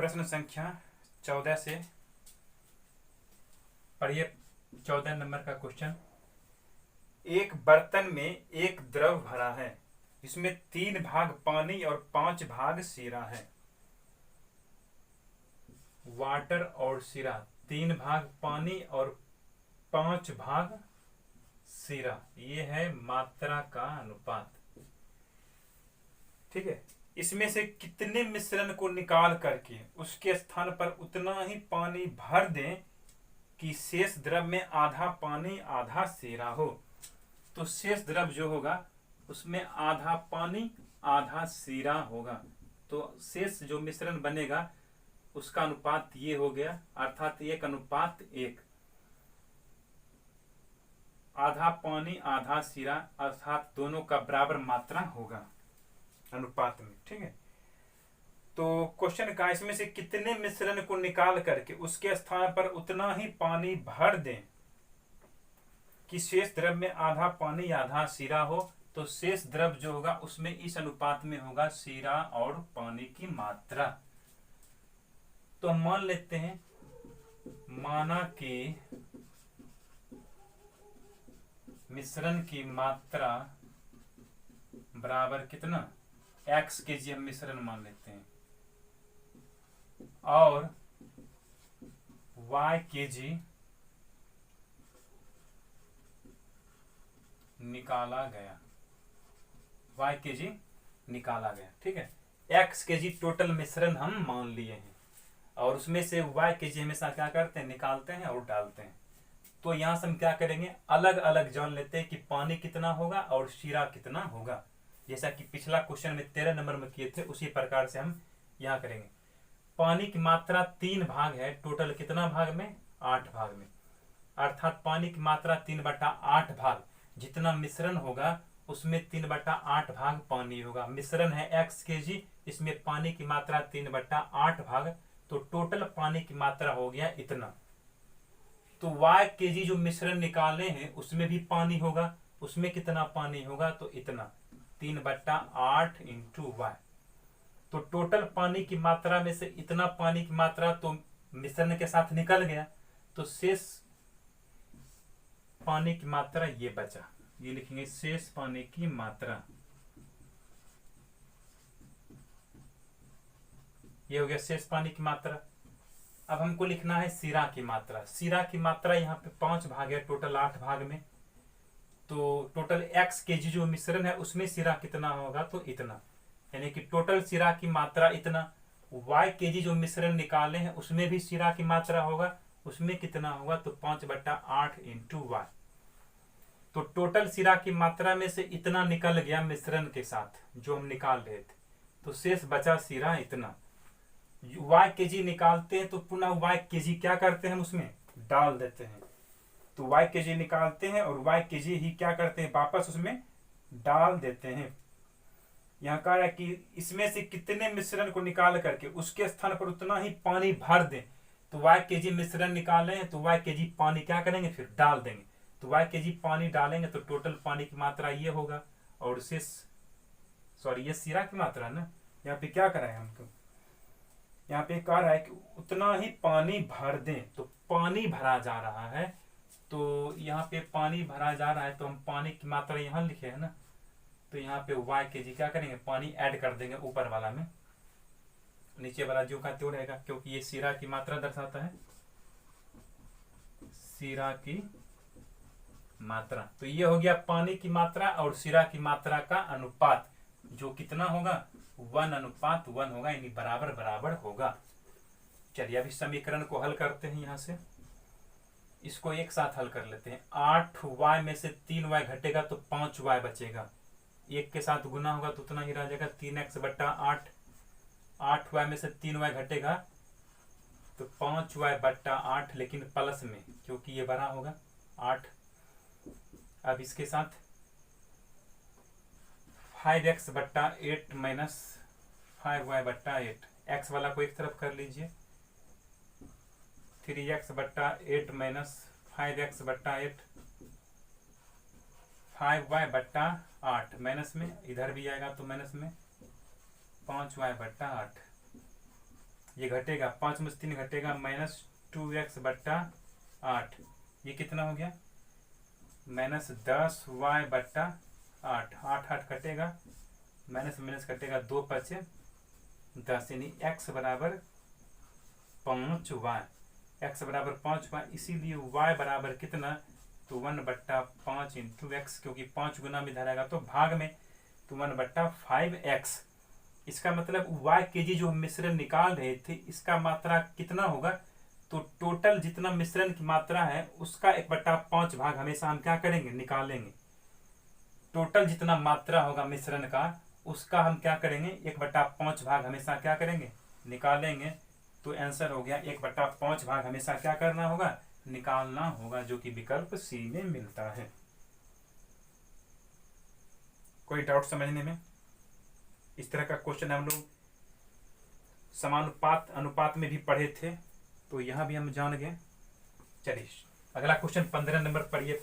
प्रश्न संख्या 14 से पढ़िए। 14 नंबर का क्वेश्चन। एक बर्तन में एक द्रव भरा है जिसमें 3 भाग पानी और 5 भाग शीरा है। वाटर और शीरा, 3 भाग पानी और 5 भाग शीरा, ये है मात्रा का अनुपात। ठीक है। इसमें से कितने मिश्रण को निकाल करके उसके स्थान पर उतना ही पानी भर दें कि शेष द्रव में आधा पानी आधा शीरा हो। तो शेष द्रव जो होगा उसमें आधा पानी आधा शीरा होगा। तो शेष जो मिश्रण बनेगा उसका अनुपात ये हो गया, अर्थात 1:1। आधा पानी आधा शीरा, अर्थात दोनों का बराबर मात्रा होगा अनुपात में। ठीक है। तो क्वेश्चन का इसमें से कितने मिश्रण को निकाल करके उसके स्थान पर उतना ही पानी भर दें कि शेष द्रव में आधा पानी आधा शीरा हो। तो शेष द्रव जो होगा उसमें इस अनुपात में होगा शीरा और पानी की मात्रा। तो हम मान लेते हैं, माना कि मिश्रण की मात्रा बराबर कितना x kg हम मिश्रण मान लेते हैं और y kg निकाला गया। y kg निकाला गया। ठीक है। x kg टोटल मिश्रण हम मान लिए हैं और उसमें से y kg हमेशा क्या करते हैं, निकालते हैं और डालते हैं। तो यहां से हम क्या करेंगे, अलग अलग जान लेते हैं कि पानी कितना होगा और शीरा कितना होगा। जैसा कि पिछला क्वेश्चन में 13 नंबर में किए थे उसी प्रकार से हम यहाँ करेंगे। पानी की मात्रा 3 भाग है, टोटल कितना भाग में, 8 भाग में। अर्थात पानी की मात्रा 3/8 भाग, जितना मिश्रण होगा उसमें 3/8 भाग पानी होगा। मिश्रण है x kg, इसमें पानी की मात्रा 3/8 भाग, तो टोटल पानी की मात्रा हो गया इतना। तो y kg जो मिश्रण निकाले हैं उसमें भी पानी होगा, उसमें कितना पानी होगा, तो इतना 3/8 इंटू y। तो टोटल पानी की मात्रा में से इतना पानी की मात्रा तो मिश्रण के साथ निकल गया, तो शेष पानी की मात्रा ये बचा, ये लिखेंगे शेष पानी की मात्रा। ये हो गया शेष पानी की मात्रा। अब हमको लिखना है शीरा की मात्रा। शीरा की मात्रा यहाँ पे 5 भाग है, टोटल 8 भाग में। तो टोटल x kg जो मिश्रण है उसमें शीरा कितना होगा, तो इतना, यानी कि टोटल शीरा की मात्रा इतना। y kg जो मिश्रण निकाले हैं उसमें भी शीरा की मात्रा होगा, उसमें कितना होगा, तो 5/8 इंटू y। तो टोटल शीरा की मात्रा में से इतना निकल गया मिश्रण के साथ जो हम निकाल रहे थे, तो शेष बचा शीरा इतना। y kg निकालते हैं तो पुनः y kg क्या करते हैं, हम उसमें डाल देते हैं। तो y kg निकालते हैं और y kg ही क्या करते हैं, वापस उसमें डाल देते हैं। यहाँ कहा है कि इसमें से कितने मिश्रण को निकाल करके उसके स्थान पर उतना ही पानी भर दें। तो y kg मिश्रण निकाले हैं तो y kg पानी क्या करेंगे, फिर डाल देंगे। तो y kg पानी डालेंगे तो टोटल पानी की मात्रा ये होगा और शेष, सॉरी ये शीरा की मात्रा है ना। यहाँ पे क्या करा है हमको, यहाँ पे कह रहा है कि उतना ही पानी भर दें। तो पानी भरा जा रहा है, तो यहाँ पे पानी भरा जा रहा है तो हम पानी की मात्रा यहाँ लिखे है ना। तो यहाँ पे y kg क्या करेंगे, पानी ऐड कर देंगे ऊपर वाला में, नीचे वाला जो का त्यों रहेगा, क्योंकि ये शीरा की मात्रा दर्शाता है, शीरा की मात्रा। तो ये हो गया पानी की मात्रा और शीरा की मात्रा का अनुपात, जो कितना होगा, 1:1 होगा, यानी बराबर बराबर होगा। चलिए अभी समीकरण को हल करते हैं। यहाँ से इसको एक साथ हल कर लेते हैं। 8y में से 3y घटेगा तो 5y बचेगा, एक के साथ गुना होगा तो उतना ही रह जाएगा 3x/8। 8y में से 3y घटेगा तो 5y/8, लेकिन प्लस में, क्योंकि ये बड़ा होगा 8। अब इसके साथ 5x/8 माइनस 5y/8, x वाला को एक तरफ कर लीजिए। 3x/8 minus 5x/8, 5y/8 minus में, इधर भी आएगा तो माइनस में 5y/8। ये घटेगा, 5 में से 3 घटेगा, -2x/8। ये कितना हो गया, -10y/8। 8 कटेगा, माइनस माइनस कटेगा, 2 5 10, यानी x बराबर 5y। x बराबर 5y, इसीलिए y बराबर कितना, तो 1/5 इंटू एक्स, क्योंकि 5 गुना में धरेगा तो भाग में, तो 1/5x। इसका मतलब y kg जो हम मिश्रण निकाल रहे थे, इसका मात्रा कितना होगा, तो टोटल जितना मिश्रण की मात्रा है उसका 1/5 भाग हमेशा हम क्या करेंगे, निकालेंगे। टोटल जितना मात्रा होगा मिश्रण का, उसका हम क्या करेंगे, 1/5 भाग हमेशा क्या करेंगे, निकालेंगे। तो आंसर हो गया 1/5 भाग हमेशा क्या करना होगा, निकालना होगा, जो कि विकल्प सी में मिलता है। कोई डाउट समझने में? इस तरह का क्वेश्चन हम लोग समानुपात अनुपात में भी पढ़े थे, तो यहां भी हम जान गए। चलिए अगला क्वेश्चन 15 नंबर पढ़िए।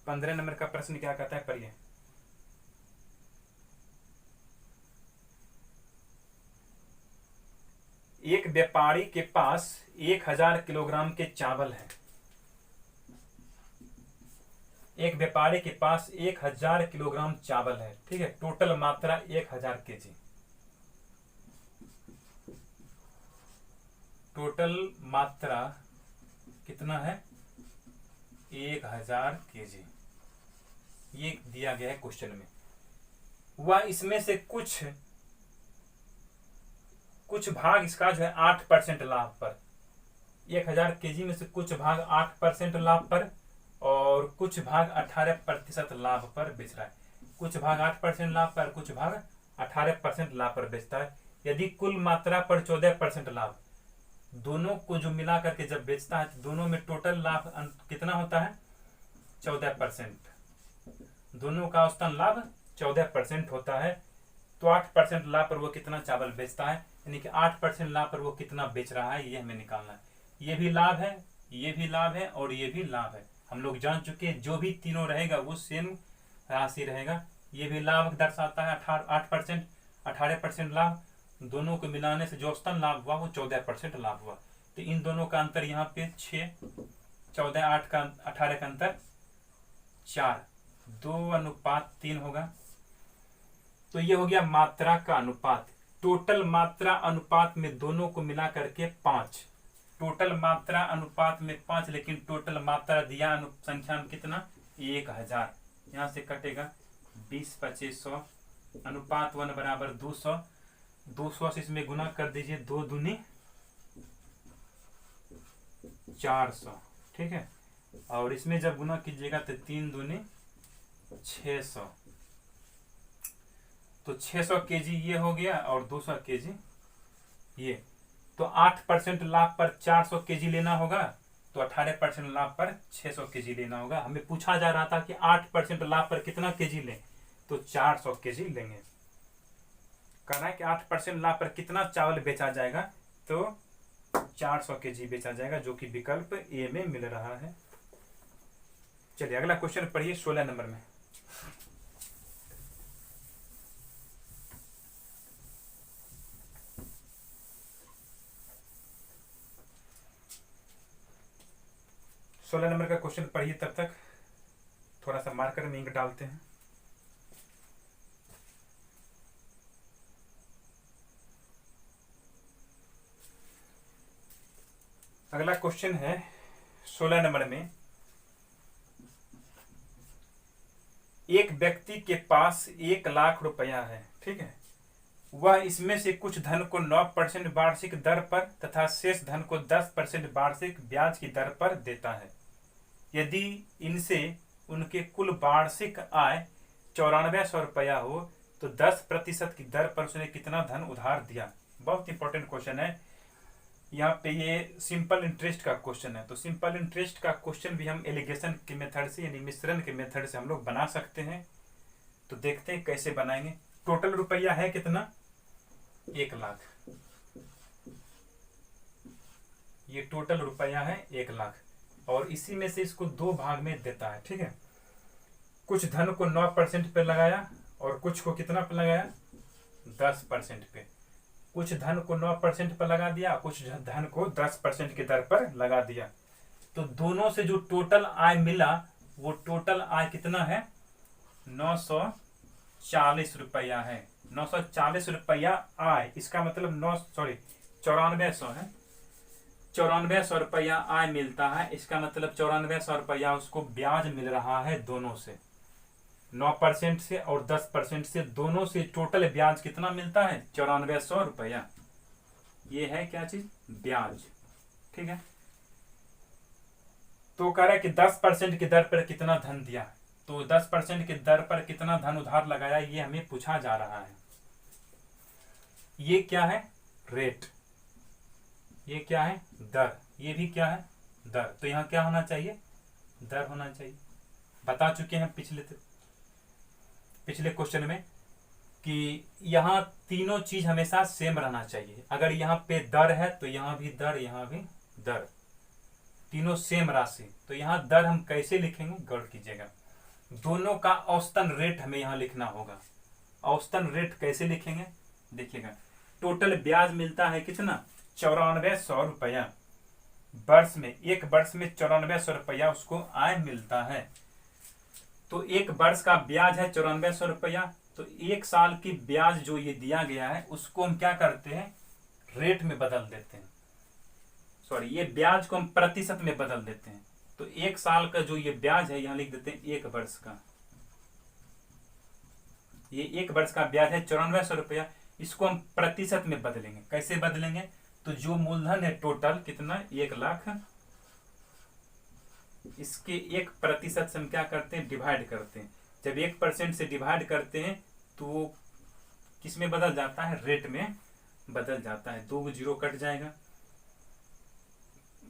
पंद्रह नंबर का प्रश्न क्या कहता है, पढ़िए। एक व्यापारी के पास 1000 किलोग्राम के चावल है। एक व्यापारी के पास 1000 किलोग्राम चावल है, ठीक है। टोटल मात्रा 1000 केजी। टोटल मात्रा कितना है, 1000 केजी। ये दिया गया है क्वेश्चन में। वह इसमें से कुछ भाग इसका जो है 8% लाभ पर, 1000 केजी में से कुछ भाग 8% लाभ पर और कुछ भाग 18% लाभ पर बेच रहा है। कुछ भाग 8% लाभ पर, कुछ भाग 18% लाभ पर बेचता है। यदि कुल मात्रा पर 14% लाभ, दोनों को जो मिला करके जब बेचता है तो दोनों में टोटल लाभ कितना होता है, 14%। दोनों का औसतन लाभ 14% होता है। तो 8% लाभ पर वो कितना चावल बेचता है, यानी कि 8% लाभ पर वो कितना बेच रहा है, ये हमें निकालना है। ये भी लाभ है, ये भी लाभ है और ये भी लाभ है। हम लोग जान चुके हैं जो भी तीनों रहेगा वो सेम राशि रहेगा। ये भी लाभ दर्शाता है 8%, 18% लाभ। दोनों को मिलाने से जो औसतन लाभ हुआ वो 14% लाभ हुआ। तो इन दोनों का अंतर यहाँ पे 6, 14, 8 का 18 का अंतर 4, 2:3 होगा। तो ये हो गया मात्रा का अनुपात। टोटल मात्रा अनुपात में दोनों को मिला करके 5। टोटल मात्रा अनुपात में 5, लेकिन टोटल मात्रा दिया संख्या में कितना, 1000। यहां से कटेगा 20 25 100, अनुपात 1 बराबर 200। 200 से इसमें गुना कर दीजिए, 2 दूनी 400, ठीक है। और इसमें जब गुना कीजिएगा तो 3 दूनी 600। तो 600 केजी ये हो गया और 200 केजी ये। तो 8% लाभ पर 400 केजी लेना होगा, तो 18% लाभ पर 600 केजी लेना होगा। हमें पूछा जा रहा था कि 8% लाभ पर कितना केजी लें, तो 400 केजी लेंगे। कहना है कि 8% लाभ पर कितना चावल बेचा जाएगा, तो 400 केजी बेचा जाएगा, जो कि विकल्प ए में मिल रहा है। चलिए अगला क्वेश्चन पढ़िए 16 नंबर में। सोलह नंबर का क्वेश्चन पढ़िए, तब तक थोड़ा सा मार्कर में इंक डालते हैं। अगला क्वेश्चन है 16 नंबर में। एक व्यक्ति के पास 1 लाख रुपया है, ठीक है। वह इसमें से कुछ धन को 9% वार्षिक दर पर तथा शेष धन को 10% वार्षिक ब्याज की दर पर देता है। यदि इनसे उनके कुल वार्षिक आय 9400 रुपया हो तो 10% की दर पर उसने कितना धन उधार दिया। बहुत इंपॉर्टेंट क्वेश्चन है। यहाँ पे ये सिंपल इंटरेस्ट का क्वेश्चन है। तो सिंपल इंटरेस्ट का क्वेश्चन भी हम एलिगेशन के मेथड से, यानी मिश्रण के मेथड से हम लोग बना सकते हैं। तो देखते हैं कैसे बनाएंगे। टोटल रुपया है कितना, 1 लाख। ये टोटल रुपया है 1 लाख और इसी में से इसको 2 भाग में देता है, ठीक है। कुछ धन को 9% पे लगाया और कुछ को कितना पे लगाया, 10% पे। कुछ धन को 9% पर लगा दिया, कुछ धन को 10% की दर पर लगा दिया। तो दोनों से जो टोटल आय मिला वो टोटल आय कितना है, 940 रुपया है। 940 रुपया आय, इसका मतलब 9400 है। 9400 रुपया आय मिलता है, इसका मतलब 9400 रुपया उसको ब्याज मिल रहा है दोनों से, 9% से और 10% से, दोनों से टोटल ब्याज कितना मिलता है, 9400 रुपया। ये है क्या चीज, ब्याज। ठीक है, तो कह रहा है कि 10% की दर पर कितना धन दिया, तो 10% की दर पर कितना धन उधार लगाया, ये हमें पूछा जा रहा है। ये क्या है, रेट। ये क्या है, दर। ये भी क्या है, दर। तो यहां क्या होना चाहिए, दर होना चाहिए। बता चुके हैं पिछले क्वेश्चन में कि यहां तीनों चीज हमेशा सेम रहना चाहिए। अगर यहां पे दर है तो यहां भी दर, यहां भी दर, तीनों सेम राशि। तो यहां दर हम कैसे लिखेंगे, गौर कीजिएगा, दोनों का औसतन रेट हमें यहां लिखना होगा। औसतन रेट कैसे लिखेंगे, देखिएगा, टोटल ब्याज मिलता है कितना, 9400 रुपया वर्ष में। एक वर्ष में 9400 रुपया उसको आय मिलता है। तो एक वर्ष का ब्याज है 9400 रुपया। तो एक साल की ब्याज जो ये दिया गया है उसको हम क्या करते हैं, रेट में बदल देते हैं। सॉरी, ये ब्याज को हम प्रतिशत में बदल देते हैं। तो एक साल का जो ये ब्याज है यहां लिख देते हैं एक वर्ष का। ये एक वर्ष का ब्याज है 9400 रुपया, इसको हम प्रतिशत में बदलेंगे। कैसे बदलेंगे, तो जो मूलधन है टोटल कितना, 1,00,000, इसके 1% से हम क्या करते हैं, डिवाइड करते हैं। जब 1% से डिवाइड करते हैं तो किस में बदल जाता है, रेट में बदल जाता है। 2 जीरो कट जाएगा,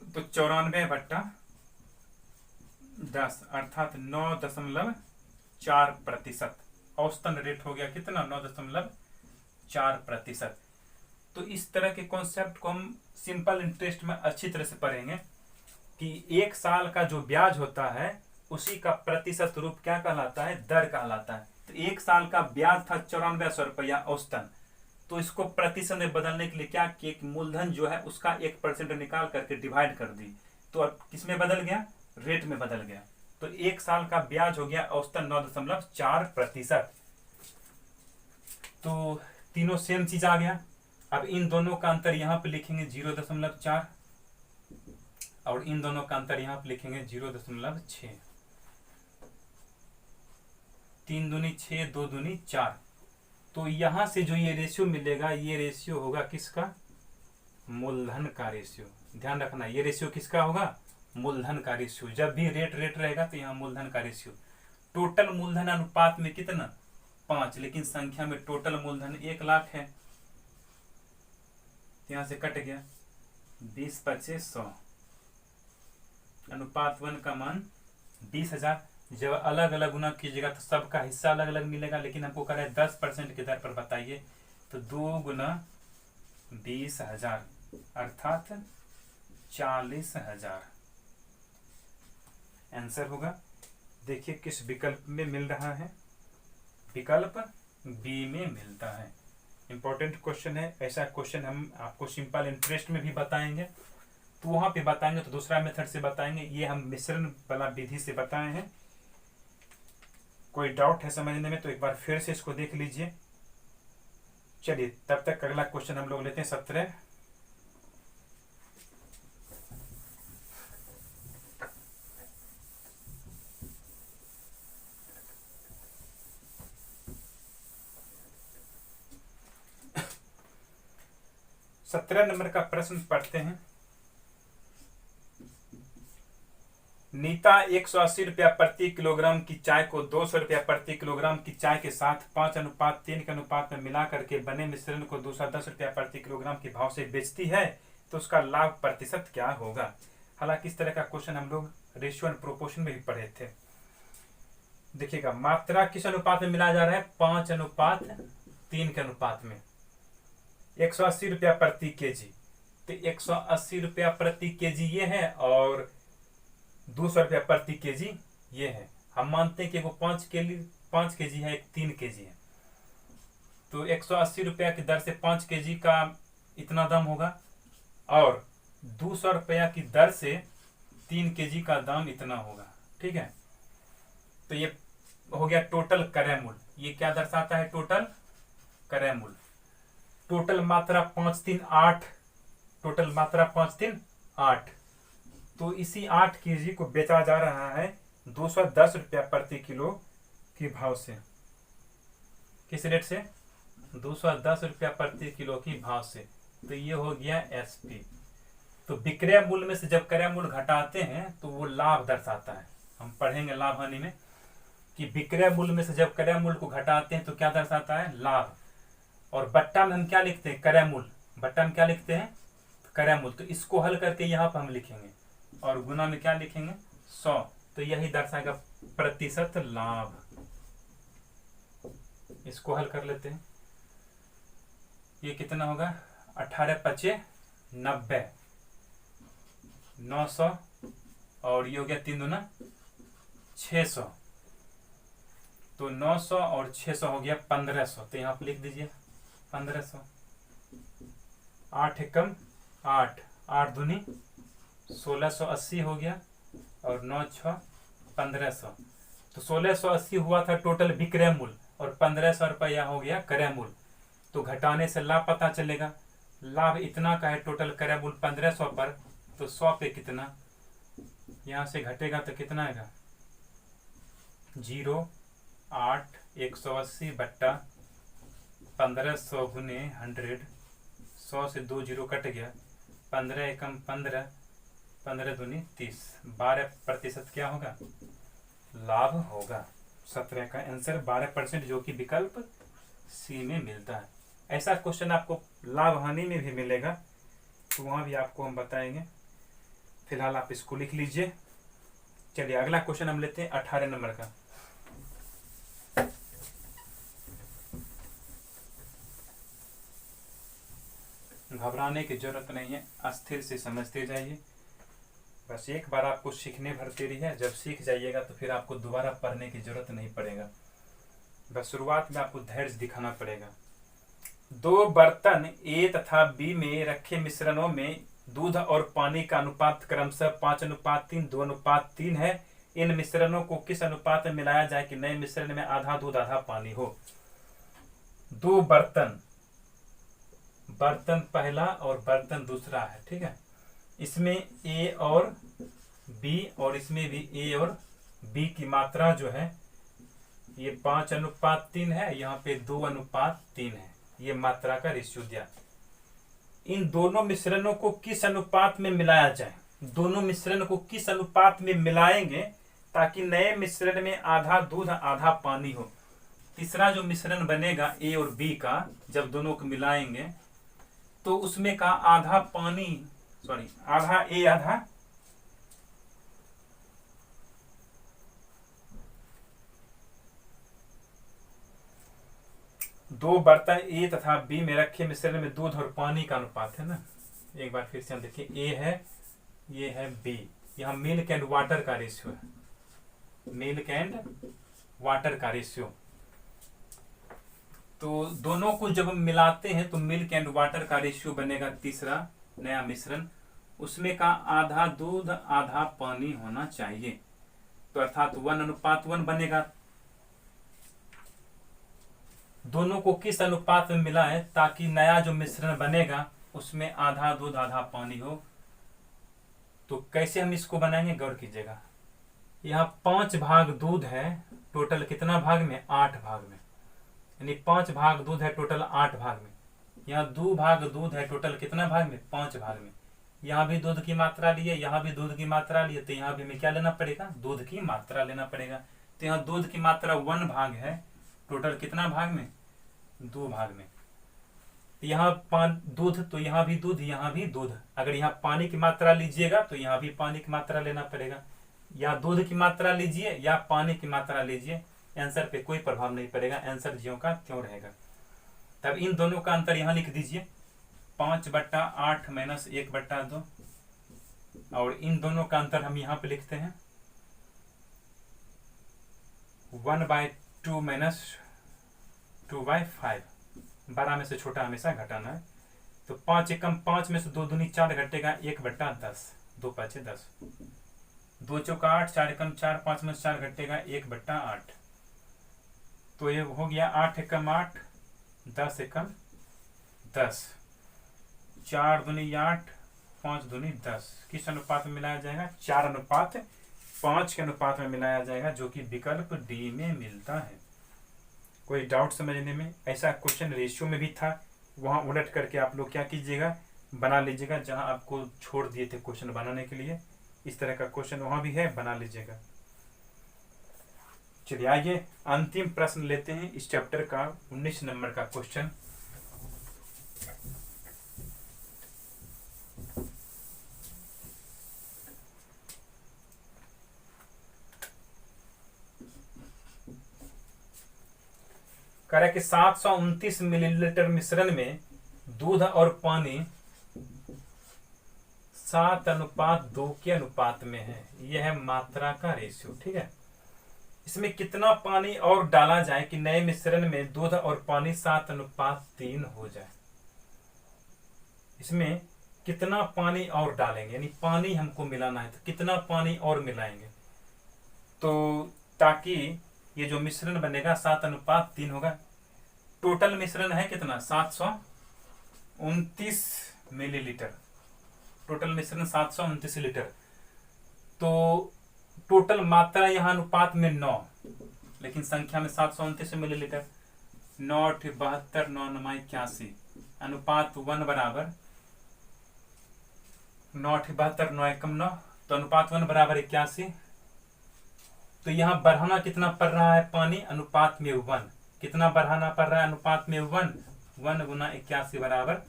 तो 94/10 अर्थात 9.4%। औसतन रेट हो गया कितना, 9.4%। तो इस तरह के कॉन्सेप्ट को हम सिंपल इंटरेस्ट में अच्छी तरह से पढ़ेंगे कि एक साल का जो ब्याज होता है उसी का प्रतिशत रूप क्या कहलाता है, दर कहलाता है। तो एक साल का ब्याज था 9400 रुपया औसतन, तो इसको प्रतिशत में बदलने के लिए क्या कि एक मूलधन जो है उसका 1% निकाल करके डिवाइड कर दी, तो अब किस में बदल गया, रेट में बदल गया। तो एक साल का ब्याज हो गया औसतन 9.4%। तो तीनों सेम चीज आ गया। अब इन दोनों का अंतर यहां पे लिखेंगे 0.4 और इन दोनों का अंतर यहां पे लिखेंगे 0.6। 3 दूनी 6, 2 दूनी 4। तो यहां से जो ये रेशियो मिलेगा, ये रेशियो होगा किसका, मूलधन का रेशियो। ध्यान रखना, ये रेशियो किसका होगा, मूलधन का रेशियो। जब भी रेट रहेगा तो यहाँ मूलधन का रेशियो। टोटल मूलधन अनुपात में कितना, 5, लेकिन संख्या में टोटल मूलधन 1,00,000 है। यहां से कट गया, 20/2500 अनुपात 1 का मान 20,000। जब अलग अलग गुना कीजिएगा तो सबका हिस्सा अलग अलग मिलेगा, लेकिन हमको कह रहा है 10% की दर पर बताइए। तो 2 गुना 20,000 अर्थात 40,000 आंसर होगा। देखिए किस विकल्प में मिल रहा है, विकल्प बी में मिलता है। इंपॉर्टेंट क्वेश्चन है। ऐसा क्वेश्चन हम आपको सिंपल इंटरेस्ट में भी बताएंगे, तो वहां पे बताएंगे तो दूसरा मेथड से बताएंगे। ये हम मिश्रण वाला विधि से बताए हैं। कोई डाउट है समझने में तो एक बार फिर से इसको देख लीजिए। चलिए तब तक अगला क्वेश्चन हम लोग लेते हैं 17। नंबर का प्रश्न पढ़ते हैं। नीता 180 रुपया प्रति किलोग्राम की चाय को 200 रुपया प्रति किलोग्राम की चाय के साथ 5:3 के अनुपात में मिला करके बने मिश्रण को 210 रुपया प्रति किलोग्राम के भाव से बेचती है, तो उसका लाभ प्रतिशत क्या होगा। हालांकि इस तरह का क्वेश्चन हम लोग रेशियो एंड प्रोपोर्शन में भी पढ़े थे। देखिएगा, मात्रा किस अनुपात में मिलाया जा रहा है, 5:3 के अनुपात में। 180 रुपया प्रति केजी, तो 180 रुपया प्रति केजी ये है और 200 रुपया प्रति केजी ये है। हम मानते हैं कि वो 5 केजी है, एक 3 केजी है, तो 180 रुपया की दर से 5 केजी का इतना दाम होगा, और 200 रुपया की दर से 3 केजी का दाम इतना होगा। ठीक है, तो ये हो गया टोटल क्रय मूल्य। ये क्या दर्शाता है? टोटल क्रय मूल्य। टोटल मात्रा 5 3 8, टोटल मात्रा 5 3 8, तो इसी 8 केजी को बेचा जा रहा है 210 रुपया प्रति किलो के भाव से। किस रेट से? 210 रुपया प्रति किलो की भाव से। तो ये हो गया एसपी। तो विक्रय मूल्य में से जब क्रय मूल्य घटाते हैं तो वो लाभ दर्शाता है। हम पढ़ेंगे लाभ हानि में कि विक्रय मूल्य में से जब क्रय मूल्य को घटाते हैं तो क्या दर्शाता है? लाभ। और बट्टा में हम क्या लिखते हैं? क्रय मूल्य। बट्टा में क्या लिखते हैं? क्रय मूल्य। तो इसको हल करके यहाँ पर हम लिखेंगे, और गुना में क्या लिखेंगे? 100। तो यही दर्शाएगा प्रतिशत लाभ। इसको हल कर लेते हैं। ये कितना होगा? 18 5 90, 900, और ये हो गया 3 दूना 600। तो 900 और 600 हो गया 1500। तो यहाँ पर लिख दीजिए 1500। 8 एकम 8, 8 दूनी 1680 हो गया, और 9 6 1500। तो 1680 हुआ था टोटल विक्रय मूल्य, और 1500 रुपया हो गया क्रय मूल्य। तो घटाने से लाभ पता चलेगा। लाभ इतना का है टोटल क्रय मूल्य 1500 पर, तो 100 पे कितना? यहाँ से घटेगा तो कितना आएगा? 0 8 180 बट्टा 1500 गुने 100। 100 से 2 जीरो कट गया। 15 एकम 15, 15 दूनी 30, 12% क्या होगा? लाभ होगा। 17 का आंसर 12%, जो कि विकल्प सी में मिलता है। ऐसा क्वेश्चन आपको लाभ हानि में भी मिलेगा, तो वहां भी आपको हम बताएंगे। फिलहाल आप इसको लिख लीजिए। चलिए अगला क्वेश्चन हम लेते हैं 18 नंबर का। घबराने की जरूरत नहीं है, अस्थिर से समझते जाइए। बस एक बार आपको सीखने भर देरी है। जब सीख जाइएगा तो फिर आपको दोबारा पढ़ने की जरूरत नहीं पड़ेगा। बस शुरुआत में आपको धैर्य दिखाना पड़ेगा। 2 बर्तन ए तथा बी में रखे मिश्रणों में दूध और पानी का अनुपात क्रमशः 5:3, 2:3 है। इन मिश्रणों को किस अनुपात में मिलाया जाए कि नए मिश्रण में आधा दूध आधा पानी हो? 2 बर्तन, बर्तन पहला और बर्तन दूसरा है। ठीक है, इसमें ए और बी, और इसमें भी ए और बी की मात्रा जो है ये 5:3 है, यहाँ पे 2:3 है। ये मात्रा का रेशियो दिया। इन दोनों मिश्रणों को किस अनुपात में मिलाया जाए? दोनों मिश्रण को किस अनुपात में मिलाएंगे ताकि नए मिश्रण में आधा दूध आधा पानी हो? तीसरा जो मिश्रण बनेगा ए और बी का, जब दोनों को मिलाएंगे तो उसमें का आधा पानी, सॉरी आधा ए आधा, दो बर्तन ए तथा बी में रखे मिश्रण में दूध और पानी का अनुपात है ना। एक बार फिर से हम देखिए, ए है, ये है बी। यहाँ मिल्क एंड वाटर का रेशियो है, मिल्क एंड वाटर का रेशियो। तो दोनों को जब हम मिलाते हैं तो मिल्क एंड वाटर का रेशियो बनेगा तीसरा नया मिश्रण। उसमें का आधा दूध आधा पानी होना चाहिए, तो अर्थात 1:1 बनेगा। दोनों को किस अनुपात में मिलाएं ताकि नया जो मिश्रण बनेगा उसमें आधा दूध आधा पानी हो? तो कैसे हम इसको बनाएंगे, गौर कीजिएगा। यहाँ 5 भाग दूध है, टोटल कितना भाग में? 8 भाग में, यानी 5 भाग दूध है टोटल 8 भाग में। यहाँ 2 भाग दूध है, टोटल कितना भाग में? 5 भाग में। यहाँ भी दूध की मात्रा लिए, यहाँ भी दूध की मात्रा लिए, तो यहाँ भी हमें क्या लेना पड़ेगा? दूध की मात्रा लेना पड़ेगा। तो यहाँ दूध की मात्रा 1 भाग है, टोटल कितना भाग में? 2 भाग में। यहाँ दूध, तो यहाँ भी दूध, यहाँ भी दूध। अगर यहाँ पानी की मात्रा लीजिएगा तो यहाँ भी पानी की मात्रा लेना पड़ेगा। या दूध की मात्रा लीजिए या पानी की मात्रा लीजिए, आंसर पे कोई प्रभाव नहीं पड़ेगा, आंसर ज्यों का त्यों रहेगा। तब इन दोनों का अंतर यहाँ लिख दीजिए, 5/8 - 1/2, और इन दोनों का अंतर हम यहाँ पे लिखते हैं 1/2 माइनस 2/5, 12 में से छोटा हमेशा घटाना है। तो 5 एकम 5 में से 2 दूनी 4 घटेगा 1/10, 2 5 10, 2 चौका 8, 4 एकम 4, 5 में से 4 घटेगा 1/8। तो ये हो गया 8 एकम 8, 10 एकम 10, 4 दूनी 8, 5 दूनी 10। किस अनुपात में मिलाया जाएगा? 4:5 के अनुपात में मिलाया जाएगा, जो कि विकल्प डी में मिलता है। कोई डाउट समझने में? ऐसा क्वेश्चन रेशियो में भी था, वहां उलट करके आप लोग क्या कीजिएगा, बना लीजिएगा। जहां आपको छोड़ दिए थे क्वेश्चन बनाने के लिए, इस तरह का क्वेश्चन वहां भी है, बना लीजिएगा। चलिए आइए अंतिम प्रश्न लेते हैं इस चैप्टर का, 19 नंबर का क्वेश्चन। कह रहा है कि 729 मिलीलीटर मिश्रण में दूध और पानी 7:2 के अनुपात में है। यह है मात्रा का रेशियो, ठीक है। इसमें कितना पानी और डाला जाए कि नए मिश्रण में दूध और पानी 7:3 हो जाए। इसमें कितना पानी और डालेंगे, यानी पानी हमको मिलाना है, तो कितना पानी और मिलाएंगे, तो ताकि ये जो मिश्रण बनेगा 7:3 होगा। टोटल मिश्रण है कितना? 729 मिलीलीटर। टोटल मिश्रण 729 लीटर। तो टोटल मात्रा यहाँ अनुपात में 9, लेकिन संख्या में 729 मिलीलीटर। 9 × 72, 9 × 9 81, अनुपात 1 बराबर 9 × 72, 9 एकम 9, तो अनुपात 1 बराबर 81। तो यहाँ बढ़ाना कितना पड़ रहा है? पानी अनुपात में 1। कितना बढ़ाना पड़ रहा है? अनुपात में 1। 1 × 81 बराबर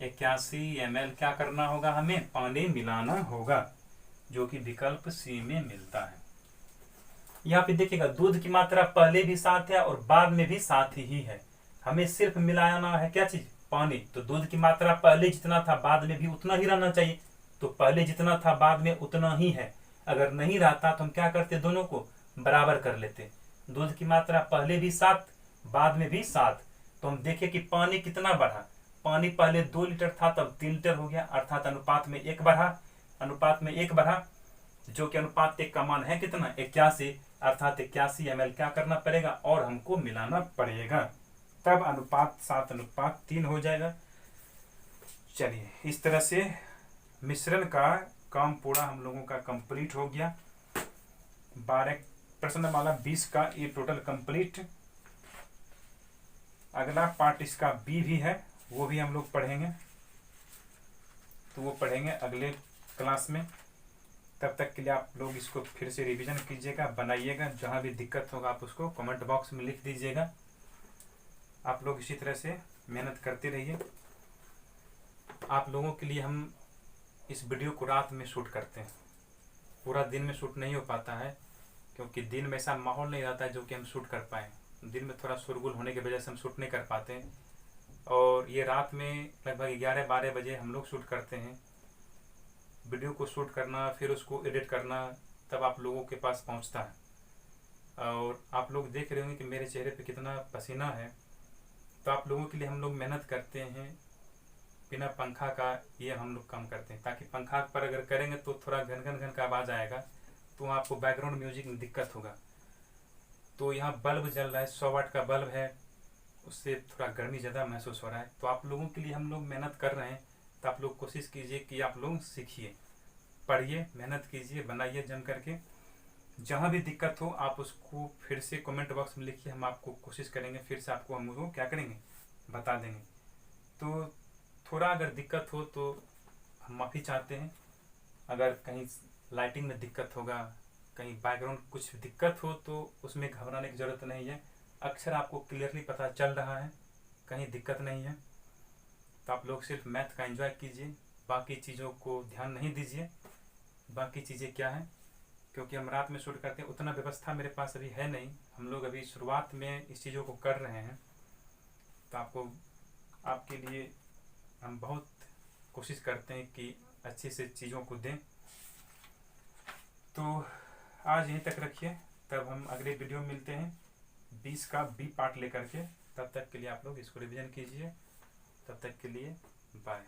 81 ml क्या करना होगा? हमें पानी मिलाना होगा, जो कि विकल्प सी में मिलता है। यहाँ पे देखिएगा दूध की मात्रा पहले भी 7 है और बाद में भी 7 ही है। हमें सिर्फ मिलाना है क्या चीज? पानी। तो दूध की मात्रा पहले जितना था बाद में भी उतना ही रहना चाहिए, तो पहले जितना था बाद में उतना ही है। अगर नहीं रहता तो हम क्या करते? दोनों को बराबर कर लेते। दूध की मात्रा पहले भी 7, बाद में भी 7, तो हम देखें कि पानी कितना बढ़ा। पानी पहले 2 लीटर था, तब 3 लीटर हो गया, अर्थात अनुपात में 1 बढ़ा। अनुपात में 1 बढ़ा, जो कि अनुपात 1 का मान है कितना? 81, अर्थात 81 ml क्या करना पड़ेगा और हमको मिलाना पड़ेगा, तब अनुपात 7:3 हो जाएगा। चलिए इस तरह से मिश्रण का काम पूरा हम लोगों का कंप्लीट हो गया। 12 प्रश्नमाला 20 का ये टोटल कंप्लीट। अगला पार्ट इसका बी भी है, वो भी हम लोग पढ़ेंगे, तो वो पढ़ेंगे अगले क्लास में। तब तक के लिए आप लोग इसको फिर से रिवीजन कीजिएगा, बनाइएगा। जहां भी दिक्कत होगा आप उसको कमेंट बॉक्स में लिख दीजिएगा। आप लोग इसी तरह से मेहनत करते रहिए। आप लोगों के लिए हम इस वीडियो को रात में शूट करते हैं, पूरा दिन में शूट नहीं हो पाता है, क्योंकि दिन में ऐसा माहौल नहीं रहता है जो कि हम शूट कर पाएँ। दिन में थोड़ा शोरगुल होने की वजह से हम शूट नहीं कर पाते हैं, और ये रात में लगभग 11-12 बजे हम लोग शूट करते हैं। वीडियो को शूट करना, फिर उसको एडिट करना, तब आप लोगों के पास पहुंचता है। और आप लोग देख रहे होंगे कि मेरे चेहरे पे कितना पसीना है। तो आप लोगों के लिए हम लोग मेहनत करते हैं, बिना पंखा का ये हम लोग काम करते हैं, ताकि पंखा पर अगर करेंगे तो थोड़ा घन घन घन का आवाज़ आएगा, तो आपको बैकग्राउंड म्यूजिक में दिक्कत होगा। तो यहाँ बल्ब जल रहा है, 100 वाट का बल्ब है, उससे थोड़ा गर्मी ज़्यादा महसूस हो रहा है। तो आप लोगों के लिए हम लोग मेहनत कर रहे हैं, तो आप लोग कोशिश कीजिए कि आप लोग सीखिए, पढ़िए, मेहनत कीजिए, बनाइए जम करके। जहाँ भी दिक्कत हो आप उसको फिर से कमेंट बॉक्स में लिखिए, हम आपको कोशिश करेंगे, फिर से आपको हम लोग क्या करेंगे, बता देंगे। तो थोड़ा अगर दिक्कत हो तो हम माफ़ी चाहते हैं। अगर कहीं लाइटिंग में दिक्कत होगा, कहीं बैकग्राउंड कुछ दिक्कत हो, तो उसमें घबराने की ज़रूरत नहीं है। अक्सर आपको क्लियरली पता चल रहा है, कहीं दिक्कत नहीं है। तो आप लोग सिर्फ मैथ का एंजॉय कीजिए, बाकी चीज़ों को ध्यान नहीं दीजिए। बाकी चीज़ें क्या हैं, क्योंकि हम रात में शूट करते हैं, उतना व्यवस्था मेरे पास अभी है नहीं। हम लोग अभी शुरुआत में इस चीज़ों को कर रहे हैं, तो आपको आपके लिए हम बहुत कोशिश करते हैं कि अच्छे से चीज़ों को दें। तो आज यहीं तक रखिए। तब हम अगले वीडियो में मिलते हैं 20 का बी पार्ट लेकर के। तब तक के लिए आप लोग इसको रिवीजन कीजिए। तब तक के लिए बाय।